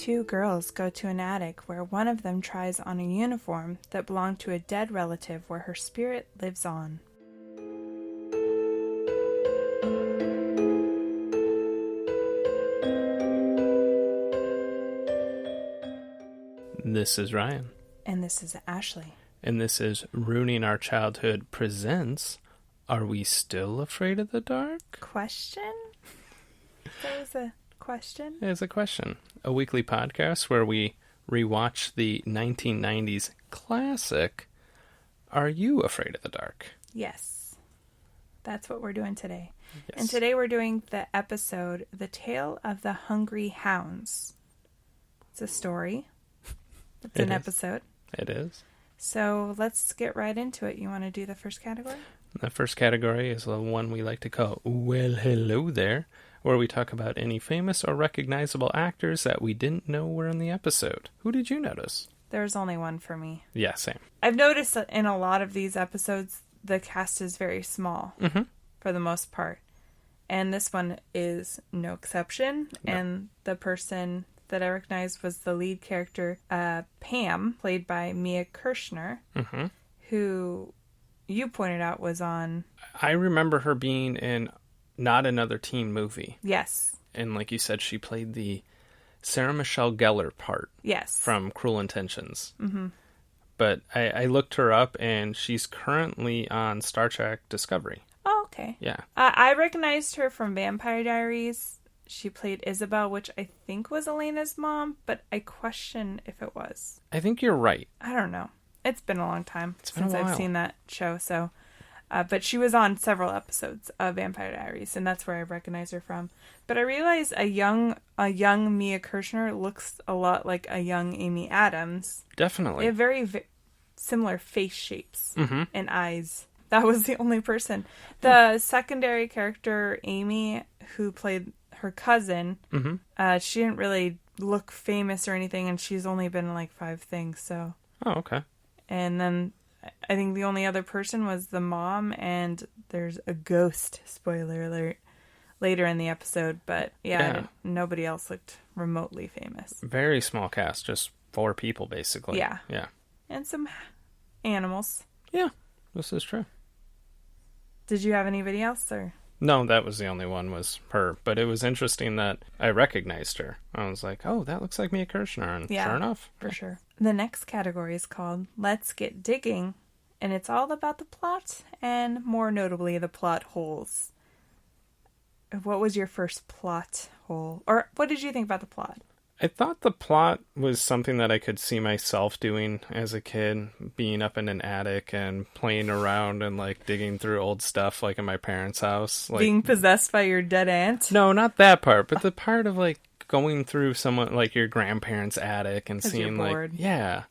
Two girls go to an attic where one of them tries on a uniform that belonged to a dead relative where her spirit lives on. This is Ryan. And this is Ashley. And this is Ruining Our Childhood presents Are We Still Afraid of the Dark? Question? That was a question? It's a question. A weekly podcast where we rewatch the 1990s classic, Are You Afraid of the Dark? Yes. That's what we're doing today. Yes. And today we're doing the episode, The Tale of the Hungry Hounds. It's a story. It's an episode. It is. So let's get right into it. You want to do the first category? The first category is the one we like to call Well, Hello There, where we talk about any famous or recognizable actors that we didn't know were in the episode. Who did you notice? There's only one for me. Yeah, same. I've noticed that in a lot of these episodes, the cast is very small for the most part. And this one is no exception. No. And the person that I recognized was the lead character, Pam, played by Mia Kirshner, who you pointed out was on... I remember her being in Not Another Teen Movie. Yes. And like you said, she played the Sarah Michelle Gellar part. Yes. From Cruel Intentions. Mm-hmm. But I looked her up, and she's currently on Star Trek Discovery. Oh, okay. Yeah. I recognized her from Vampire Diaries. She played Isabel, which I think was Elena's mom, but I question if it was. I think you're right. I don't know. It's been a long time since I've I've seen that show, so... but she was on several episodes of Vampire Diaries, and that's where I recognize her from. But I realize a young Mia Kirshner looks a lot like a young Amy Adams. Definitely. They have very similar face shapes and eyes. That was the only person. The secondary character, Amy, who played her cousin, she didn't really look famous or anything, and she's only been in like 5 things, so... Oh, okay. And then I think the only other person was the mom, and there's a ghost, spoiler alert, later in the episode. But yeah. Nobody else looked remotely famous. Very small cast, just 4 people basically. Yeah. Yeah. And some animals. Yeah, this is true. Did you have anybody else, or? No, that was the only one, was her. But it was interesting that I recognized her. I was like, oh, that looks like Mia Kirshner, and sure enough. For sure. The next category is called Let's Get Digging, and it's all about the plot, and more notably, the plot holes. What was your first plot hole? Or what did you think about the plot? I thought the plot was something that I could see myself doing as a kid, being up in an attic and playing around and like digging through old stuff like in my parents' house. Like, being possessed by your dead aunt? No, not that part, but the part of like going through someone like your grandparents' attic and seeing like, yeah.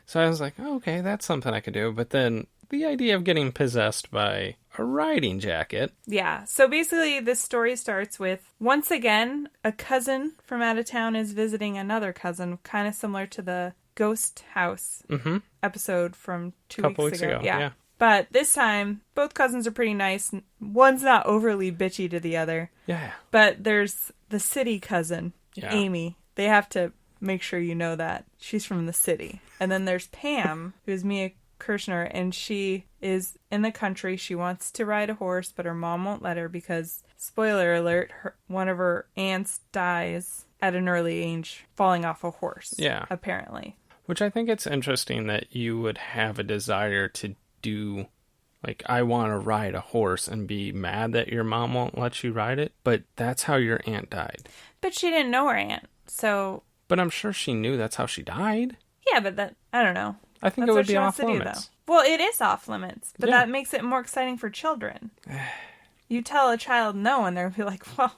So I was like, oh, okay, that's something I could do. But then the idea of getting possessed by a riding jacket. Yeah. So basically this story starts with, once again, a cousin from out of town is visiting another cousin, kind of similar to the Ghost House episode from 2 weeks ago. Yeah. But this time, both cousins are pretty nice. One's not overly bitchy to the other. Yeah. But there's the city cousin, Amy. They have to make sure you know that. She's from the city. And then there's Pam, who's Mia Kirshner, and she is in the country. She wants to ride a horse, but her mom won't let her because, spoiler alert, one of her aunts dies at an early age falling off a horse. Yeah. Apparently. Which I think it's interesting that you would have a desire to do, like, I want to ride a horse and be mad that your mom won't let you ride it, but that's how your aunt died. But she didn't know her aunt, so... But I'm sure she knew that's how she died. Yeah, but that, I don't know. I think it would be off limits. Well, it is off limits, but that makes it more exciting for children. You tell a child no, and they'll be like, well,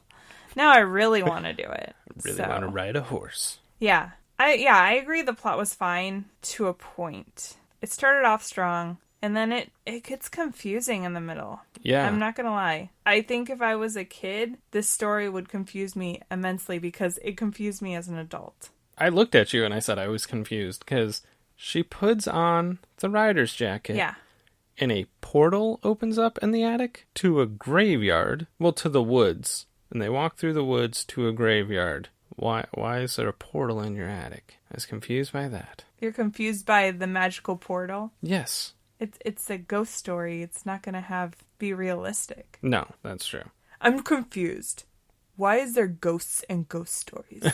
now I really want to do it. Want to ride a horse. Yeah. I agree the plot was fine to a point. It started off strong, and then it gets confusing in the middle. Yeah. I'm not going to lie. I think if I was a kid, this story would confuse me immensely because it confused me as an adult. I looked at you and I said I was confused because she puts on the rider's jacket. Yeah. And a portal opens up in the attic to a graveyard. Well, to the woods. And they walk through the woods to a graveyard. Why is there a portal in your attic? I was confused by that. You're confused by the magical portal? Yes. It's a ghost story. It's not going to be realistic. No, that's true. I'm confused. Why is there ghosts and ghost stories?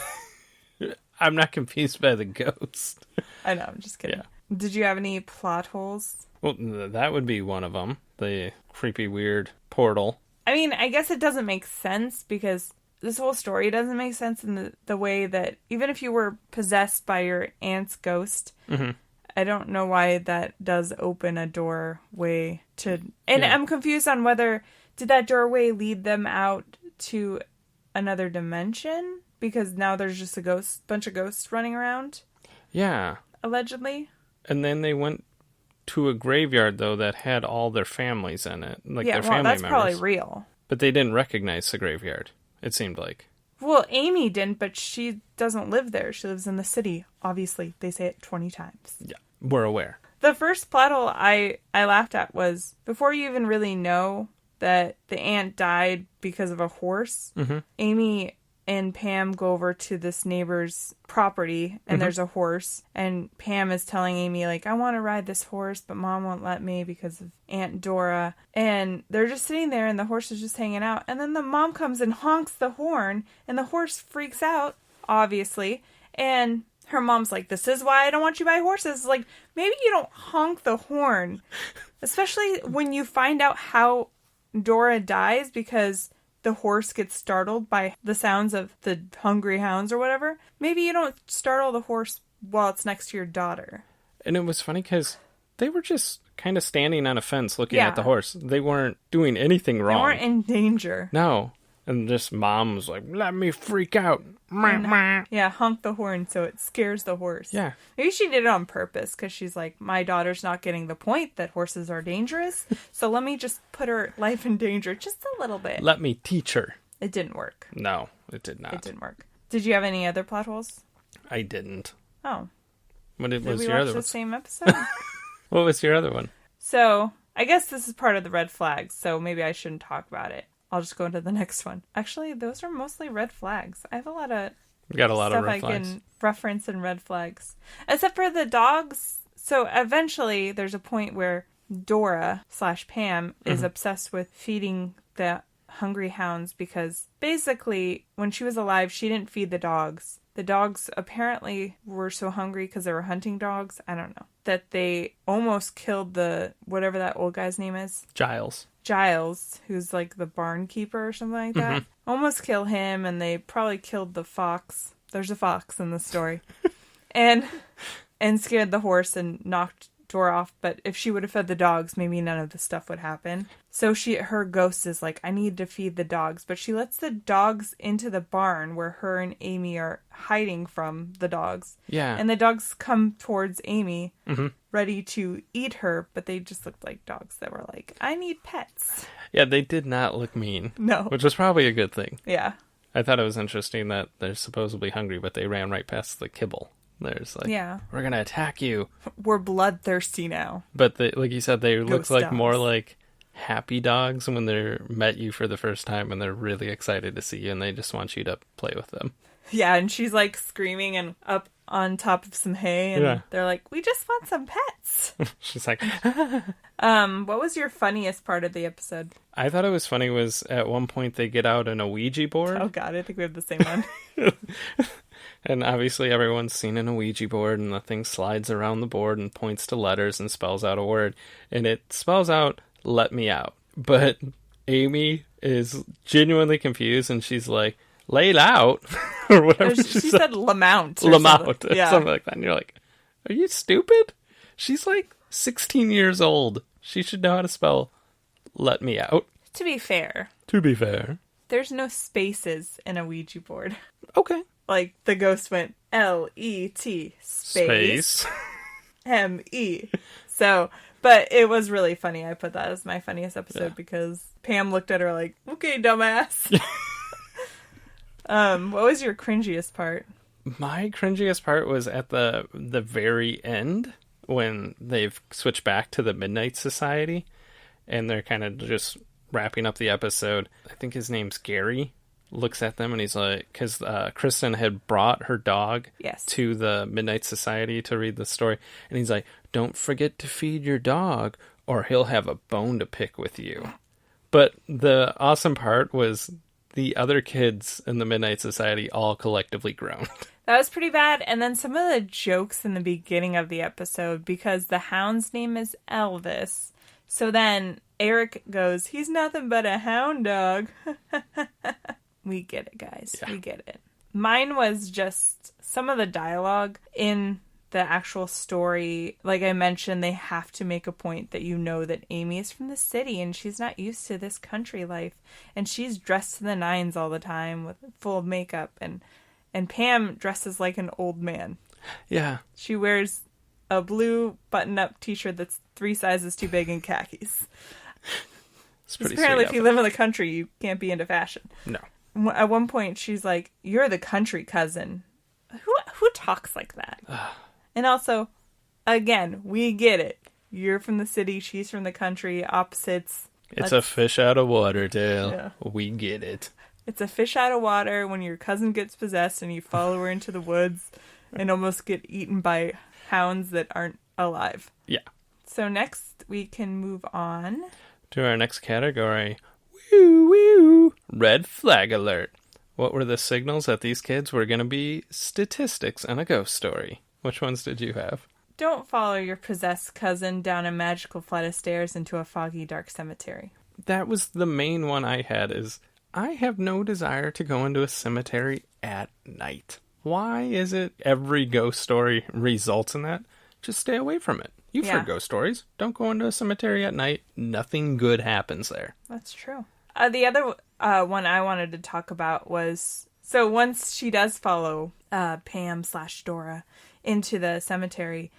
I'm not confused by the ghost. I know, I'm just kidding. Yeah. Did you have any plot holes? Well, that would be one of them. The creepy, weird portal. I mean, I guess it doesn't make sense because this whole story doesn't make sense in the way that even if you were possessed by your aunt's ghost, mm-hmm. I don't know why that does open a doorway to... And I'm confused on whether... Did that doorway lead them out to another dimension? Because now there's just a bunch of ghosts running around? Yeah. Allegedly? And then they went to a graveyard, though, that had all their families in it. Like their family that's members. Probably real. But they didn't recognize the graveyard, it seemed like. Well, Amy didn't, but she doesn't live there. She lives in the city. Obviously, they say it 20 times. Yeah, we're aware. The first plot hole I laughed at was, before you even really know that the aunt died because of a horse, mm-hmm. Amy and Pam go over to this neighbor's property, and mm-hmm. there's a horse, and Pam is telling Amy, like, I want to ride this horse, but Mom won't let me because of Aunt Dora, and they're just sitting there, and the horse is just hanging out, and then the mom comes and honks the horn, and the horse freaks out, obviously, and her mom's like, this is why I don't want you by horses. Like, maybe you don't honk the horn, especially when you find out how Dora dies, because the horse gets startled by the sounds of the Hungry Hounds or whatever. Maybe you don't startle the horse while it's next to your daughter. And it was funny because they were just kind of standing on a fence looking at the horse. They weren't doing anything wrong. They weren't in danger. No. And this mom was like, let me freak out. Yeah, honk the horn so it scares the horse. Yeah. Maybe she did it on purpose because she's like, my daughter's not getting the point that horses are dangerous, so let me just put her life in danger just a little bit. Let me teach her. It didn't work. No, it did not. It didn't work. Did you have any other plot holes? I didn't. Oh. What did was we your watch other the one? same episode? What was your other one? So, I guess this is part of the red flags, so maybe I shouldn't talk about it. I'll just go into the next one. Actually, those are mostly red flags. I have a lot of stuff I can reference in red flags. Except for the dogs. So eventually there's a point where Dora / Pam is obsessed with feeding the Hungry Hounds because basically when she was alive, she didn't feed the dogs. The dogs apparently were so hungry because they were hunting dogs. I don't know. That they almost killed whatever that old guy's name is. Giles, who's like the barn keeper or something like that. Almost kill him, and they probably killed the fox. There's a fox in the story. and scared the horse and knocked Dora off. But if she would have fed the dogs, maybe none of this stuff would happen. So her ghost is like, I need to feed the dogs. But she lets the dogs into the barn where her and Amy are hiding from the dogs. Yeah. And the dogs come towards Amy, ready to eat her, but they just looked like dogs that were like, I need pets. Yeah, they did not look mean. No. Which was probably a good thing. Yeah. I thought it was interesting that they're supposedly hungry, but they ran right past the kibble. There's like, we're going to attack you. We're bloodthirsty now. But like you said, they look like dogs. more like happy dogs when they met you for the first time and they're really excited to see you and they just want you to play with them. Yeah, and she's like screaming and up on top of some hay and they're like, we just want some pets. She's like, what was your funniest part of the episode? I thought it was funny was at one point they get out an Ouija board. Oh God, I think we have the same one. And obviously everyone's seen an Ouija board and the thing slides around the board and points to letters and spells out a word. And it spells out, let me out. But Amy is genuinely confused and she's like, laid out? Or whatever she said Lamount. Lamount. Something like that. And you're like, are you stupid? She's like 16 years old. She should know how to spell let me out. To be fair. There's no spaces in a Ouija board. Okay. Like, the ghost went L-E-T space M-E. So, but it was really funny. I put that as my funniest episode because Pam looked at her like, okay, dumbass. What was your cringiest part? My cringiest part was at the very end when they've switched back to the Midnight Society and they're kind of just wrapping up the episode. I think his name's Gary. looks at them and he's like, because Kristen had brought her dog to the Midnight Society to read the story. And he's like, don't forget to feed your dog or he'll have a bone to pick with you. But the awesome part was the other kids in the Midnight Society all collectively groaned. That was pretty bad. And then some of the jokes in the beginning of the episode, because the hound's name is Elvis. So then Eric goes, he's nothing but a hound dog. We get it, guys. Yeah. We get it. Mine was just some of the dialogue in the actual story. Like I mentioned, they have to make a point that you know that Amy is from the city and she's not used to this country life. And she's dressed to the nines all the time with full of makeup. And Pam dresses like an old man. Yeah. She wears a blue button-up t-shirt that's 3 sizes too big and khakis. It's pretty apparently, if you live in the country, you can't be into fashion. No. At one point, she's like, "You're the country cousin." Who talks like that? And also, again, we get it. You're from the city, she's from the country, opposites. It's a fish out of water, Dale. Yeah. We get it. It's a fish out of water when your cousin gets possessed and you follow her into the woods and almost get eaten by hounds that aren't alive. Yeah. So next, we can move on to our next category. Woo, woo. Red flag alert. What were the signals that these kids were going to be statistics in a ghost story? Which ones did you have? Don't follow your possessed cousin down a magical flight of stairs into a foggy, dark cemetery. That was the main one I had, is I have no desire to go into a cemetery at night. Why is it every ghost story results in that? Just stay away from it. You've heard ghost stories. Don't go into a cemetery at night. Nothing good happens there. That's true. The other one I wanted to talk about was, so once she does follow Pam/Dora into the cemetery,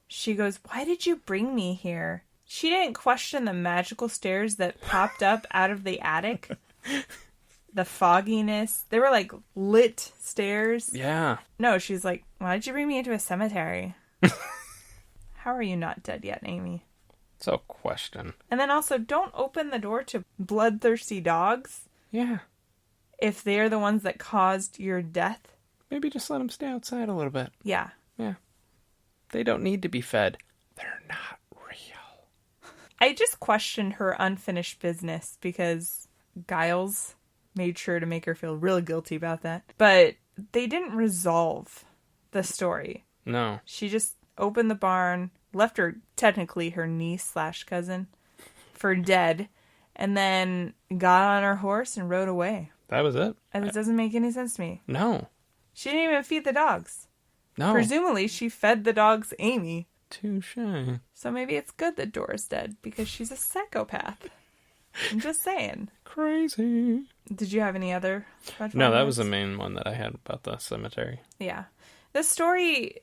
she goes, "Why did you bring me here?" She didn't question the magical stairs that popped up out of the attic. The fogginess. They were like lit stairs. Yeah. No, she's like, "Why did you bring me into a cemetery?" How are you not dead yet, Amy? It's a question. And then also, don't open the door to bloodthirsty dogs. Yeah. If they're the ones that caused your death. Maybe just let them stay outside a little bit. Yeah. Yeah. They don't need to be fed. They're not real. I just questioned her unfinished business because Giles made sure to make her feel real guilty about that. But they didn't resolve the story. No. She just opened the barn, left her, technically her niece/cousin, for dead, and then got on her horse and rode away. That was it. And it doesn't make any sense to me. No. She didn't even feed the dogs. No. Presumably, she fed the dogs Amy. Touché. So maybe it's good that Dora's dead, because she's a psychopath. I'm just saying. Crazy. Did you have any other? No, that was the main one that I had about the cemetery. Yeah. The story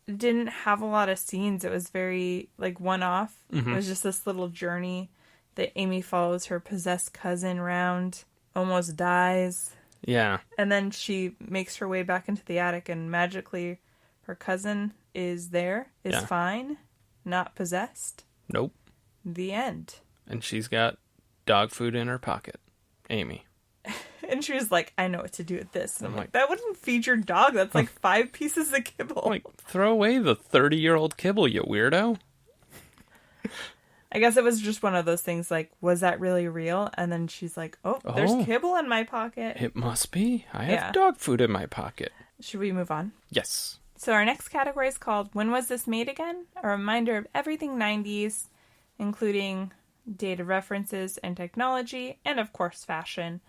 didn't have a lot of scenes. It was very, like, one-off. Mm-hmm. It was just this little journey that Amy follows her possessed cousin around, almost dies. Yeah. And then she makes her way back into the attic, and magically her cousin is there, is fine, not possessed. Nope. The end. And she's got dog food in her pocket. Amy. And she was like, "I know what to do with this." And I'm like, that wouldn't feed your dog. That's like 5 pieces of kibble. Like, throw away the 30-year-old kibble, you weirdo. I guess it was just one of those things like, was that really real? And then she's like, oh, there's kibble in my pocket. It must be. I have dog food in my pocket. Should we move on? Yes. So our next category is called When Was This Made Again? A reminder of everything 90s, including data references and technology, and of course fashion.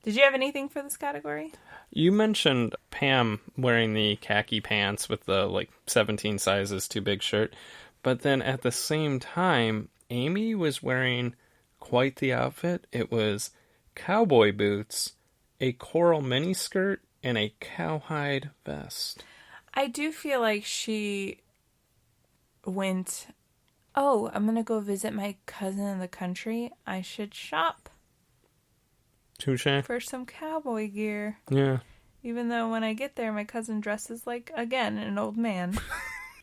Did you have anything for this category? You mentioned Pam wearing the khaki pants with the 17 sizes too big shirt, but then at the same time, Amy was wearing quite the outfit. It was cowboy boots, a coral miniskirt, and a cowhide vest. I do feel like she went, "Oh, I'm going to go visit my cousin in the country. I should shop." Touché. For some cowboy gear. Yeah. Even though when I get there, my cousin dresses like, again, an old man.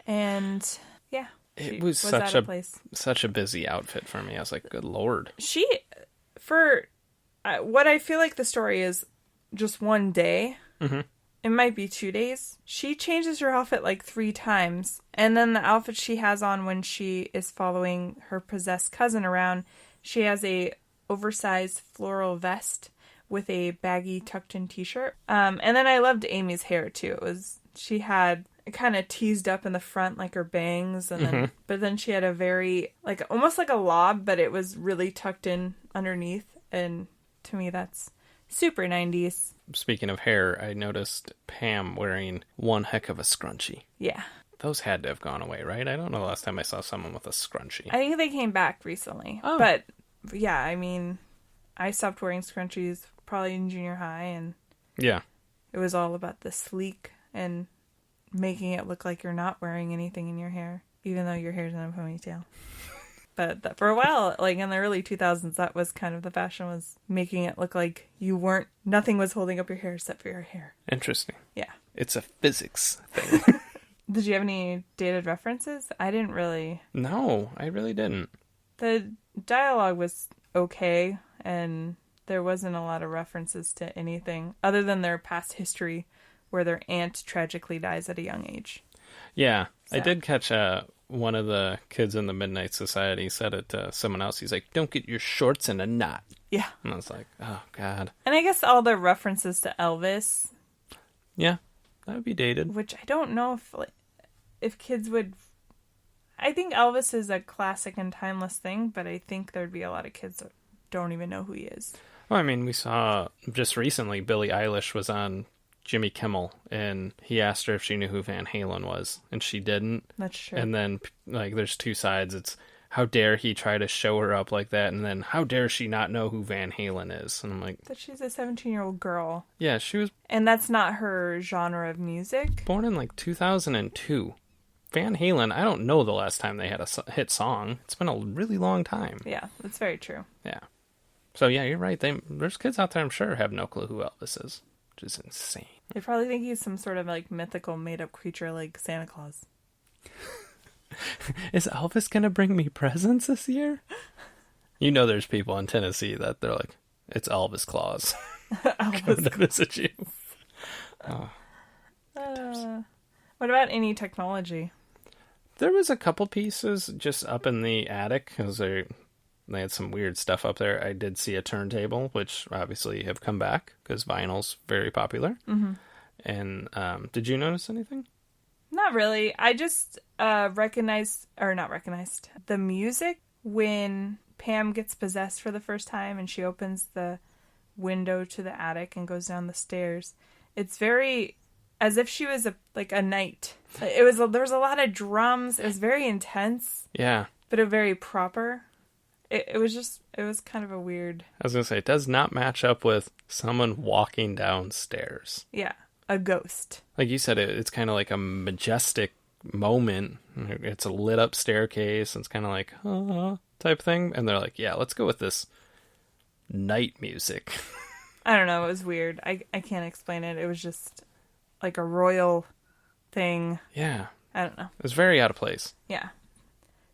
And, yeah. It was such a busy outfit for me. I was like, good Lord. What I feel like the story is, just one day. Mm-hmm. It might be 2 days. She changes her outfit like 3 times. And then the outfit she has on when she is following her possessed cousin around, she has a oversized floral vest with a baggy tucked-in t-shirt. And then I loved Amy's hair, too. She had it kind of teased up in the front, like her bangs, and then but then she had a very, like, almost like a lob, but it was really tucked in underneath. And to me, that's super 90s. Speaking of hair, I noticed Pam wearing one heck of a scrunchie. Yeah. Those had to have gone away, right? I don't know the last time I saw someone with a scrunchie. I think they came back recently. Oh. But, yeah, I mean, I stopped wearing scrunchies probably in junior high, and yeah, it was all about the sleek and making it look like you're not wearing anything in your hair, even though your hair's in a ponytail. But for a while, like in the early 2000s, that was kind of the fashion, was making it look like nothing was holding up your hair except for your hair. Interesting. Yeah. It's a physics thing. Did you have any dated references? I didn't really. No, I really didn't. The dialogue was okay, and there wasn't a lot of references to anything other than their past history where their aunt tragically dies at a young age. Yeah, so. I did catch one of the kids in the Midnight Society said it to someone else. He's like, "Don't get your shorts in a knot." Yeah. And I was like, oh, God. And I guess all the references to Elvis. Yeah, that would be dated. Which I don't know if kids would. I think Elvis is a classic and timeless thing, but I think there'd be a lot of kids that don't even know who he is. Well, I mean, we saw just recently Billie Eilish was on Jimmy Kimmel, and he asked her if she knew who Van Halen was, and she didn't. That's true. And then, like, there's two sides. It's, how dare he try to show her up like that, and then, how dare she not know who Van Halen is? And I'm like... But she's a 17-year-old girl. Yeah, she was... And that's not her genre of music. Born in, like, 2002. Van Halen, I don't know the last time they had a hit song. It's been a really long time. Yeah, that's very true. Yeah. So, yeah, you're right. There's kids out there, I'm sure, have no clue who Elvis is, which is insane. They probably think he's some sort of, like, mythical, made-up creature like Santa Claus. Is Elvis going to bring me presents this year? You know there's people in Tennessee that they're like, it's Elvis Claus. Coming to visit you. Oh, what about any technology? There was a couple pieces just up in the attic, because they had some weird stuff up there. I did see a turntable, which obviously have come back because vinyl's very popular. Mm-hmm. And did you notice anything? Not really. I just not recognized the music when Pam gets possessed for the first time and she opens the window to the attic and goes down the stairs. It's very as if she was a knight. There was a lot of drums. It was very intense. Yeah. But very proper. It was kind of a weird... I was going to say, it does not match up with someone walking downstairs. Yeah, a ghost. Like you said, it's kind of like a majestic moment. It's a lit up staircase. It's kind of like, type thing. And they're like, yeah, let's go with this night music. I don't know, it was weird. I can't explain it. It was just like a royal thing. Yeah. I don't know. It was very out of place. Yeah.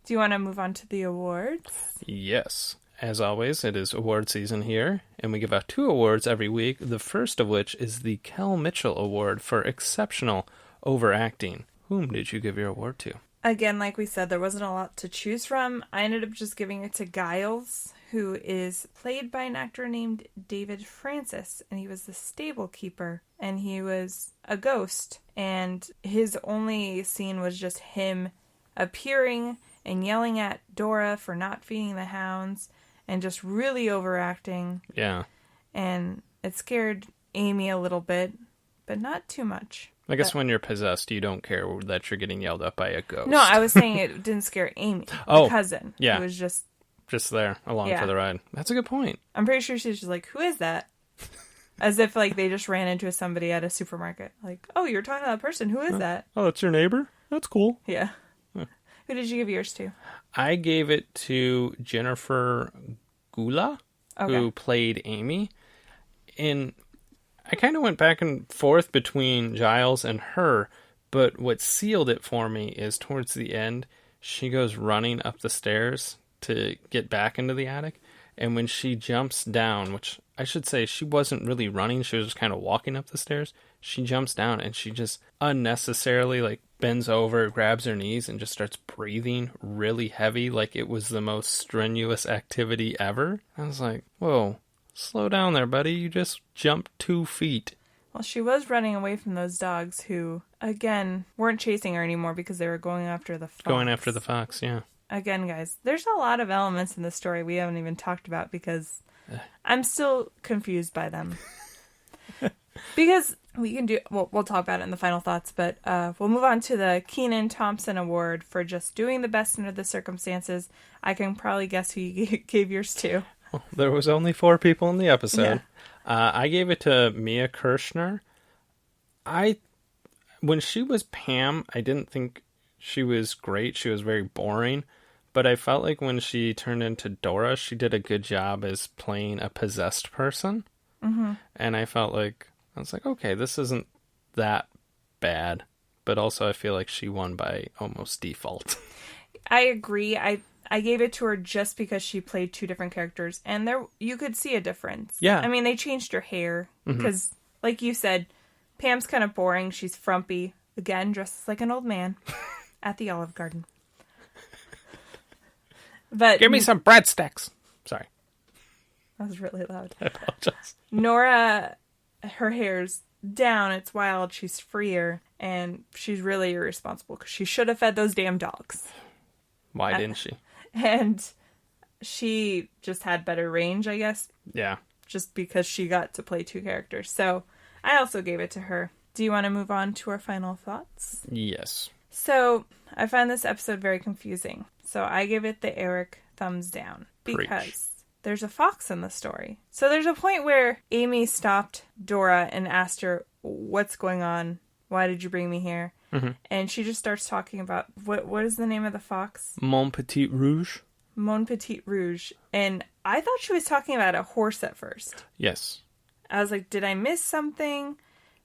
Do you want to move on to the awards? Yes. As always, it is award season here, and we give out 2 awards every week, the first of which is the Kel Mitchell Award for Exceptional Overacting. Whom did you give your award to? Again, like we said, there wasn't a lot to choose from. I ended up just giving it to Giles, who is played by an actor named David Francis, and he was the stable keeper, and he was a ghost, and his only scene was just him appearing and yelling at Dora for not feeding the hounds and just really overacting. Yeah. And it scared Amy a little bit, but not too much. I guess when you're possessed, you don't care that you're getting yelled at by a ghost. No, I was saying it didn't scare Amy, the cousin. Yeah. It was just there, along for the ride. That's a good point. I'm pretty sure she's just like, who is that? As if, like, they just ran into somebody at a supermarket. Like, oh, you're talking to that person. Who is that? Oh, it's your neighbor? That's cool. Yeah. Who did you give yours to? I gave it to Jennifer Gula, who played Amy. And I kind of went back and forth between Giles and her, but what sealed it for me is towards the end, she goes running up the stairs to get back into the attic. And when she jumps down, which I should say she wasn't really running. She was just kind of walking up the stairs. She jumps down and she just unnecessarily like bends over, grabs her knees, and just starts breathing really heavy like it was the most strenuous activity ever. I was like, whoa, slow down there, buddy. You just jumped 2 feet. Well, she was running away from those dogs who, again, weren't chasing her anymore because they were going after the fox. Going after the fox, yeah. Again, guys, there's a lot of elements in the story we haven't even talked about because I'm still confused by them. Because we can we'll talk about it in the final thoughts, but we'll move on to the Kenan Thompson Award for just doing the best under the circumstances. I can probably guess who you gave yours to. Well, there was only 4 people in the episode. Yeah. I gave it to Mia Kirshner. When she was Pam, I didn't think she was great. She was very boring. But I felt like when she turned into Dora, she did a good job as playing a possessed person. Mm-hmm. And I was like, okay, this isn't that bad. But also I feel like she won by almost default. I agree. I gave it to her just because she played 2 different characters, and there you could see a difference. Yeah. I mean, they changed her hair, because, like you said, Pam's kind of boring. She's frumpy. Again, dresses like an old man at the Olive Garden. But give me some breadsticks. Sorry. That was really loud. I apologize. Nora, her hair's down. It's wild. She's freer, and she's really irresponsible, because she should have fed those damn dogs. Why didn't she? And she just had better range, I guess. Yeah. Just because she got to play 2 characters. So I also gave it to her. Do you want to move on to our final thoughts? Yes. So I find this episode very confusing. So I give it the Eric thumbs down. Because there's a fox in the story. So there's a point where Amy stopped Dora and asked her, what's going on? Why did you bring me here? Mm-hmm. And she just starts talking about, what is the name of the fox? Mon Petit Rouge. Mon Petit Rouge. And I thought she was talking about a horse at first. Yes. I was like, did I miss something?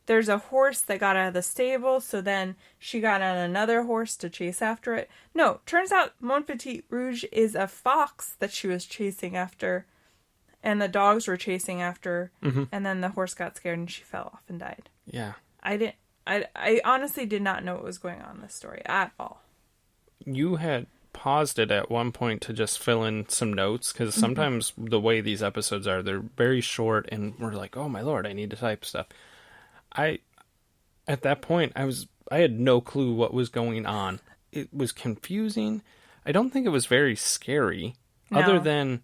There's a horse that got out of the stable, so then she got on another horse to chase after it. No, turns out Mon Petit Rouge is a fox that she was chasing after, and the dogs were chasing after, and then the horse got scared and she fell off and died. Yeah. I honestly did not know what was going on in this story at all. You had paused it at one point to just fill in some notes, because sometimes the way these episodes are, they're very short, and we're like, oh my lord, I need to type stuff. At that point, I had no clue what was going on. It was confusing. I don't think it was very scary, other than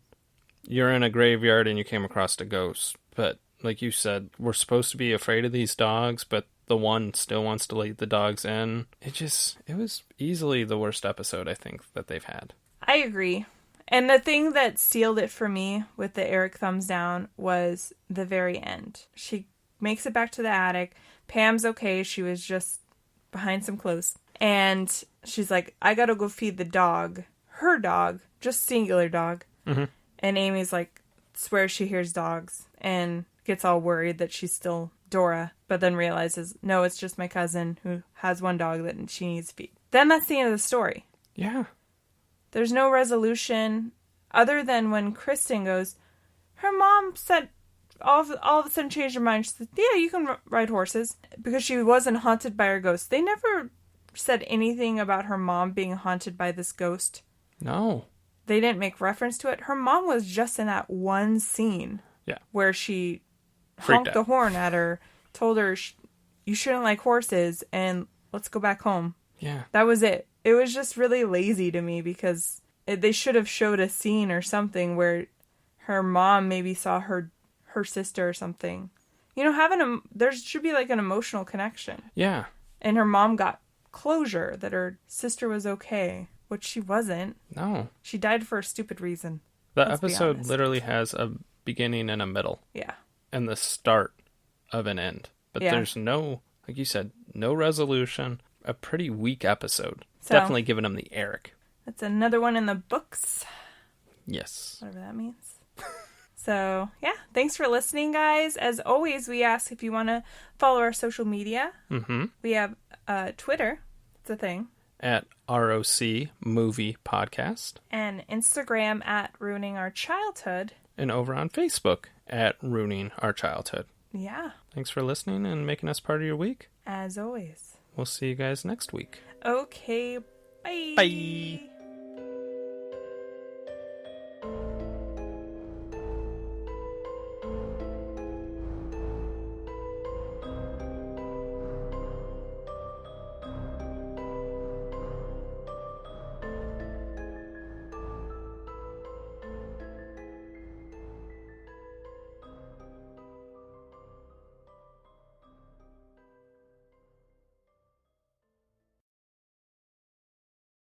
you're in a graveyard and you came across a ghost. But like you said, we're supposed to be afraid of these dogs, but the one still wants to let the dogs in. It was easily the worst episode, I think, that they've had. I agree. And the thing that sealed it for me with the Eric thumbs down was the very end. She makes it back to the attic. Pam's okay. She was just behind some clothes. And she's like, I gotta go feed the dog. Her dog. Just singular dog. Mm-hmm. And Amy's like, swears she hears dogs. And gets all worried that she's still Dora. But then realizes, no, it's just my cousin who has one dog that she needs to feed. Then that's the end of the story. Yeah. There's no resolution other than when Kristen goes, her mom said, all of a sudden changed her mind. She said, yeah, you can ride horses, because she wasn't haunted by her ghost. They never said anything about her mom being haunted by this ghost. No. They didn't make reference to it. Her mom was just in that one scene. Yeah. Where she honked the horn at her, told her you shouldn't like horses, and let's go back home. Yeah. That was it. It was just really lazy to me, because they should have showed a scene or something where her mom maybe saw her sister or something. You know, there should be like an emotional connection. Yeah. And her mom got closure that her sister was okay, which she wasn't. No. She died for a stupid reason. The episode literally has a beginning and a middle. Yeah. And the start of an end. But there's no, like you said, no resolution. A pretty weak episode. So, definitely giving them the Eric. That's another one in the books. Yes. Whatever that means. So, yeah. Thanks for listening, guys. As always, we ask if you want to follow our social media. Mm-hmm. We have Twitter. It's a thing. At ROC Movie Podcast. And Instagram at Ruining Our Childhood. And over on Facebook at ruining our childhood. Yeah. Thanks for listening and making us part of your week. As always. We'll see you guys next week. Okay. Bye. Bye.